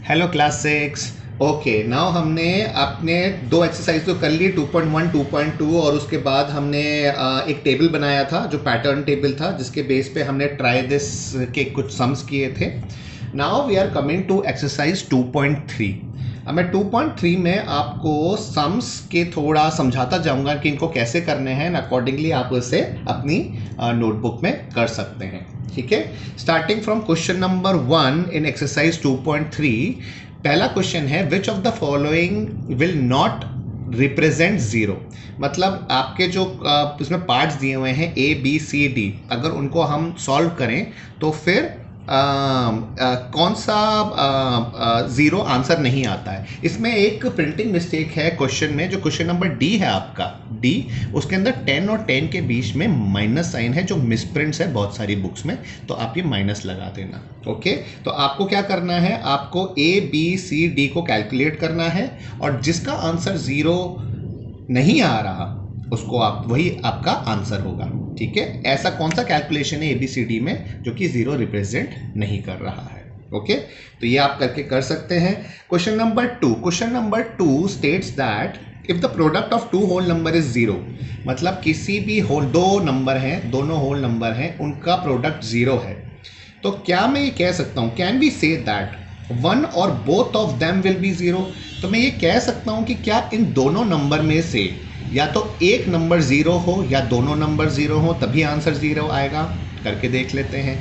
Hello class 6। Okay, now हमने अपने दो एक्सरसाइज तो कर ली 2.1 2.2 और उसके बाद हमने एक टेबल बनाया था जो पैटर्न टेबल था जिसके बेस पे हमने ट्राई दिस के कुछ सम्स किए थे। Now we are coming to exercise 2.3। अब मैं 2.3 में आपको सम्स के थोड़ा समझाता जाऊंगा कि इनको कैसे करने हैं, अकॉर्डिंगली आप उसे अपनी नोटबुक में कर सकते हैं। ठीक है, starting from question number 1 in exercise 2.3। पहला क्वेश्चन है which of the following will not represent zero. मतलब आपके जो इसमें पार्ट्स दिए हुए हैं ए बी सी डी, अगर उनको हम सॉल्व करें तो फिर कौन सा ज़ीरो आंसर नहीं आता है। इसमें एक प्रिंटिंग मिस्टेक है क्वेश्चन में, जो क्वेश्चन नंबर डी है आपका डी, उसके अंदर 10 और 10 के बीच में माइनस साइन है जो मिसप्रिंट्स है बहुत सारी बुक्स में, तो आप ये माइनस लगा देना। ओके, तो आपको क्या करना है, आपको ए बी सी डी को कैलकुलेट करना है और जिसका आंसर ज़ीरो नहीं आ रहा उसको आप वही आपका आंसर होगा। ठीक है, ऐसा कौन सा कैलकुलेशन है एबीसीडी में जो कि जीरो रिप्रेजेंट नहीं कर रहा है। ओके, तो ये आप करके कर सकते हैं। Question number two states that if the product of two whole number is zero, मतलब किसी भी होल, दो नंबर हैं, दोनों होल नंबर हैं, उनका प्रोडक्ट जीरो है, तो क्या मैं ये कह सकता हूं, can we say that one और both of them will be zero. तो मैं ये कह सकता हूं कि क्या इन दोनों नंबर में से या तो एक नंबर जीरो हो या दोनों नंबर जीरो हो, तभी आंसर जीरो आएगा। करके देख लेते हैं।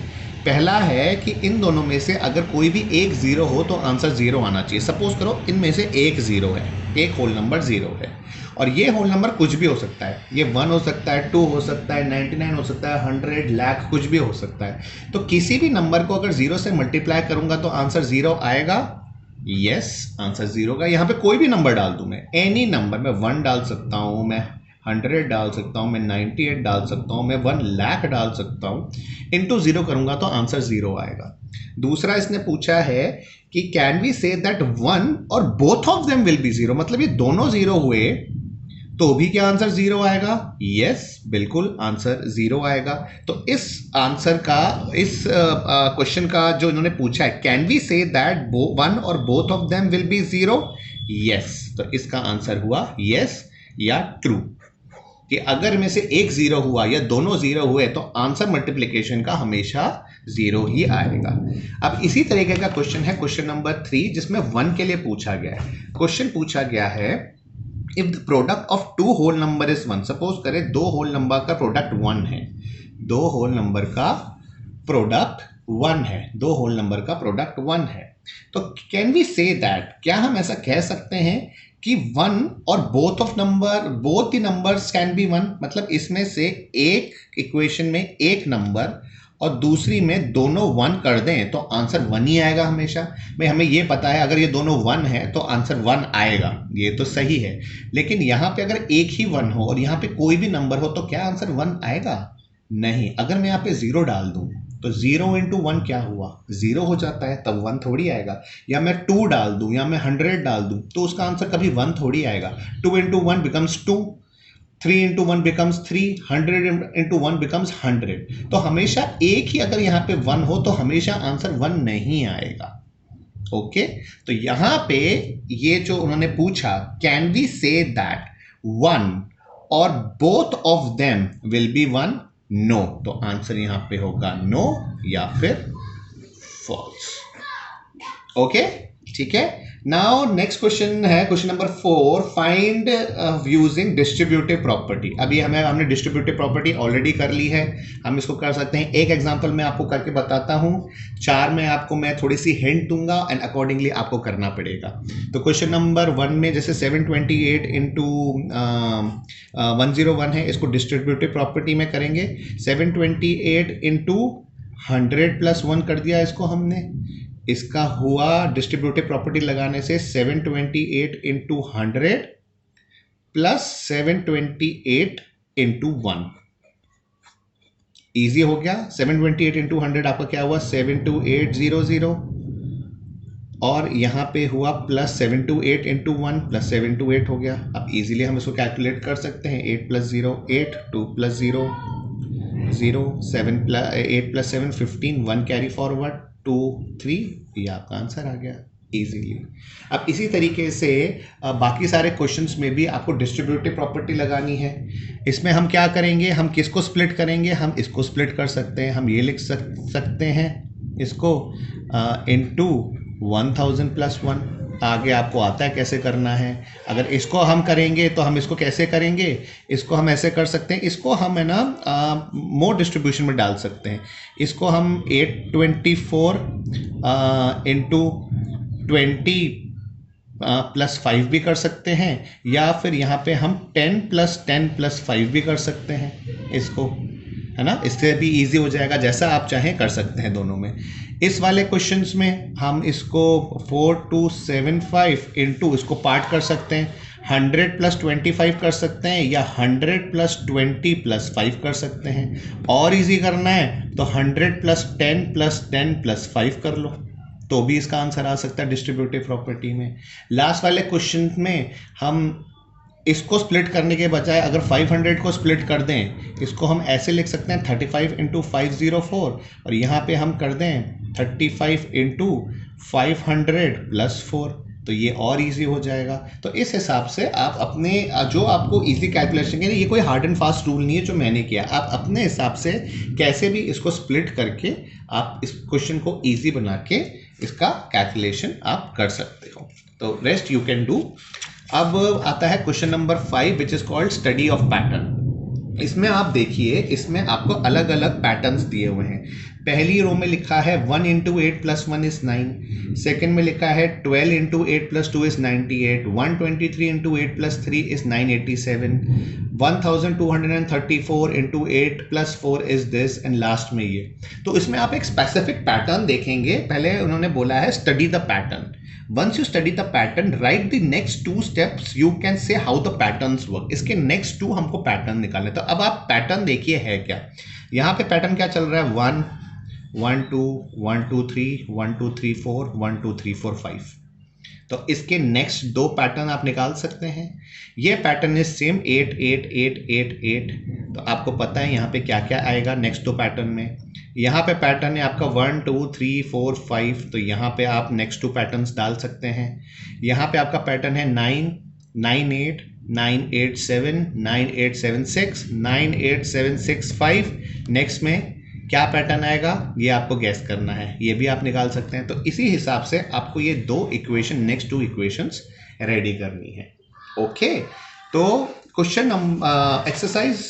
पहला है कि इन दोनों में से अगर कोई भी एक जीरो हो तो आंसर जीरो आना चाहिए। सपोज करो इनमें से एक जीरो है, एक होल नंबर जीरो है, और ये होल नंबर कुछ भी हो सकता है, ये 1 हो सकता है, 2 हो सकता है, 99 हो सकता है, 100 लाख, कुछ भी हो सकता है। तो किसी भी नंबर को अगर जीरो से मल्टीप्लाई करूंगा तो आंसर जीरो आएगा। यस, आंसर जीरो का। यहाँ पे कोई भी नंबर डाल दूं मैं, एनी नंबर, मैं 1 डाल सकता हूँ, मैं 100 डाल सकता हूँ, मैं 98 डाल सकता हूँ, मैं 1 लाख डाल सकता हूँ, इनटू जीरो करूंगा तो आंसर जीरो आएगा। दूसरा इसने पूछा है कि can we say that one और both of them will be zero, मतलब ये दोनों जीरो हुए तो भी क्या आंसर जीरो आएगा। यस, बिल्कुल आंसर जीरो आएगा। तो इस आंसर का, इस क्वेश्चन का जो इन्होंने पूछा है, can we say that one और both of them will be zero. Yes, तो इसका आंसर हुआ यस या ट्रू, कि अगर में से एक जीरो हुआ या दोनों जीरो हुए तो आंसर मल्टीप्लिकेशन का हमेशा जीरो ही आएगा। अब इसी तरीके का क्वेश्चन है क्वेश्चन नंबर 3 जिसमें 1 के लिए पूछा गया है। क्वेश्चन पूछा गया है if the product of two whole number is 1। Suppose करें दो होल नंबर का प्रोडक्ट 1 है, दो होल नंबर का प्रोडक्ट 1 है, दो होल नंबर का प्रोडक्ट 1 है, तो कैन वी से दैट, क्या हम ऐसा कह सकते हैं कि 1 और both of number, both the numbers can be 1। मतलब इसमें से एक इक्वेशन में एक नंबर और दूसरी में दोनों 1 कर दें तो आंसर 1 ही आएगा हमेशा। भाई हमें ये पता है अगर ये दोनों 1 है तो आंसर 1 आएगा, ये तो सही है। लेकिन यहाँ पे अगर एक ही 1 हो और यहाँ पे कोई भी नंबर हो तो क्या आंसर 1 आएगा? नहीं। अगर मैं यहाँ पे 0 डाल दूं तो 0 इंटू 1 क्या हुआ? 0 हो जाता है, तब 1 थोड़ी आएगा। या मैं 2 डाल दूं या मैं 100 डाल दूं तो उसका आंसर कभी 1 थोड़ी आएगा। 2 into 1 becomes 2, 3 into 1 becomes 3, 100 into 1 becomes 100। तो हमेशा एक ही अगर यहाँ पे 1 हो तो हमेशा आंसर 1 नहीं आएगा। ओके, तो यहाँ पे ये जो उन्होंने पूछा, कैन वी से दैट 1 और both of them will be 1, no, तो आंसर यहाँ पे होगा नो या फिर फॉल्स। ओके, ठीक है। नाउ नेक्स्ट क्वेश्चन है question number 4, find using distributive property. अभी हमने डिस्ट्रीब्यूटिव प्रॉपर्टी ऑलरेडी कर ली है, हम इसको कर सकते हैं। एक एग्जांपल मैं आपको करके बताता हूं, 4 में आपको मैं थोड़ी सी हिंट दूंगा एंड अकॉर्डिंगली आपको करना पड़ेगा। तो क्वेश्चन नंबर 1 में जैसे 728 इंटू 101 है, इसको डिस्ट्रीब्यूटिव प्रॉपर्टी में करेंगे। 728 इंटू 100 प्लस 1 कर दिया इसको हमने, इसका हुआ डिस्ट्रीब्यूटिव प्रॉपर्टी लगाने से 728 इंटू 100 प्लस 728 इंटू 1, ईजी हो गया। 728 इंटू 100 आपका क्या हुआ? 72800, और यहाँ पे हुआ प्लस 728 इंटू 1 प्लस 728 हो गया। अब इजीली हम इसको कैलकुलेट कर सकते हैं। 8 plus 0 8, 2 plus 0 0, 7 plus 8 plus 7 15, 1 carry forward, 2 3, ये आपका आंसर आ गया। इजीली। अब इसी तरीके से बाकी सारे क्वेश्चंस में भी आपको डिस्ट्रीब्यूटिव प्रॉपर्टी लगानी है। इसमें हम क्या करेंगे, हम किसको स्प्लिट करेंगे, हम इसको स्प्लिट कर सकते हैं। हम ये लिख सकते हैं इसको इनटू 1000 प्लस 1। आगे आपको आता है कैसे करना है। अगर इसको हम करेंगे तो हम इसको कैसे करेंगे, इसको हम ऐसे कर सकते हैं, इसको हम है ना मोड डिस्ट्रीब्यूशन में डाल सकते हैं। इसको हम 824 इंटू 20 प्लस 5 भी कर सकते हैं, या फिर यहाँ पे हम 10 प्लस 10 प्लस 5 भी कर सकते हैं इसको, है ना। इससे भी इजी हो जाएगा, जैसा आप चाहें कर सकते हैं दोनों में। इस वाले क्वेश्चंस में हम इसको 4275 इंटू इसको पार्ट कर सकते हैं, 100 प्लस 25 कर सकते हैं, या 100 प्लस 20 प्लस 5 कर सकते हैं। और इजी करना है तो 100 प्लस 10 प्लस 10 प्लस 5 कर लो, तो भी इसका आंसर आ सकता है डिस्ट्रीब्यूटिव प्रॉपर्टी में। लास्ट वाले क्वेश्चन में हम इसको स्प्लिट करने के बजाय अगर 500 को स्प्लिट कर दें, इसको हम ऐसे लिख सकते हैं 35 इंटू 504, और यहाँ पे हम कर दें 35 इंटू 500 प्लस 4, तो ये और इजी हो जाएगा। तो इस हिसाब से आप अपने जो आपको इजी कैलकुलेशन के लिए, ये कोई हार्ड एंड फास्ट रूल नहीं है जो मैंने किया, आप अपने हिसाब से कैसे भी इसको स्प्लिट करके आप इस क्वेश्चन को इजी बना के इसका कैलकुलेशन आप कर सकते हो। तो रेस्ट यू कैन डू। अब आता है question number 5 which is called study of pattern. इसमें आप देखिए, इसमें आपको अलग अलग पैटर्न्स दिए हुए हैं। पहली रो में लिखा है 1 इंटू 8 प्लस 1 इज 9। सेकेंड में लिखा है 12 into 8 plus 2 is 98। 123 into 8 plus 3 is 987। 1234 into 8 plus 4 is this, and last में ये। तो इसमें आप एक स्पेसिफिक पैटर्न देखेंगे। पहले उन्होंने बोला है study the pattern. Once you study the pattern, write the next 2 steps. You can say how the patterns work. इसके next 2 हमको पैटर्न निकालने। तो अब आप पैटर्न देखिए है क्या। यहाँ पे पैटर्न क्या चल रहा है, 1 1 2 1 2 3 1 2 3 4 1 2 3 4 5। तो इसके नेक्स्ट 2 पैटर्न आप निकाल सकते हैं। ये पैटर्न इज सेम 8 8 8 8 8। तो आपको पता है यहाँ पे क्या क्या आएगा नेक्स्ट 2 पैटर्न में। यहाँ पे पैटर्न है आपका 1 2 3 4 5, तो यहाँ पे आप नेक्स्ट 2 पैटर्न्स डाल सकते हैं। यहाँ पे आपका पैटर्न है 9 9 8 9 8 7 9 8 7 6 9 8 7 6 5। नेक्स्ट में क्या पैटर्न आएगा ये आपको गैस करना है, ये भी आप निकाल सकते हैं। तो इसी हिसाब से आपको ये 2 इक्वेशन, नेक्स्ट 2 इक्वेशंस रेडी करनी है। ओके, तो क्वेश्चन एक्सरसाइज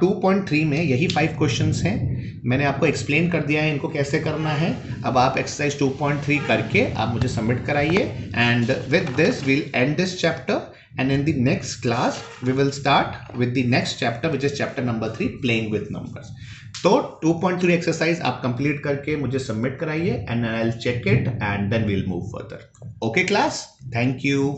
2.3 में यही 5 क्वेश्चंस हैं। मैंने आपको एक्सप्लेन कर दिया है इनको कैसे करना है। अब आप एक्सरसाइज 2.3 करके आप मुझे सबमिट कराइए, and with this we'll end this chapter, and in the next class we will start with the next chapter which is chapter number 3 playing with numbers. तो 2.3 एक्सरसाइज आप कंप्लीट करके मुझे सबमिट कराइए, and I will check it and then we'll move further. Okay class, thank you.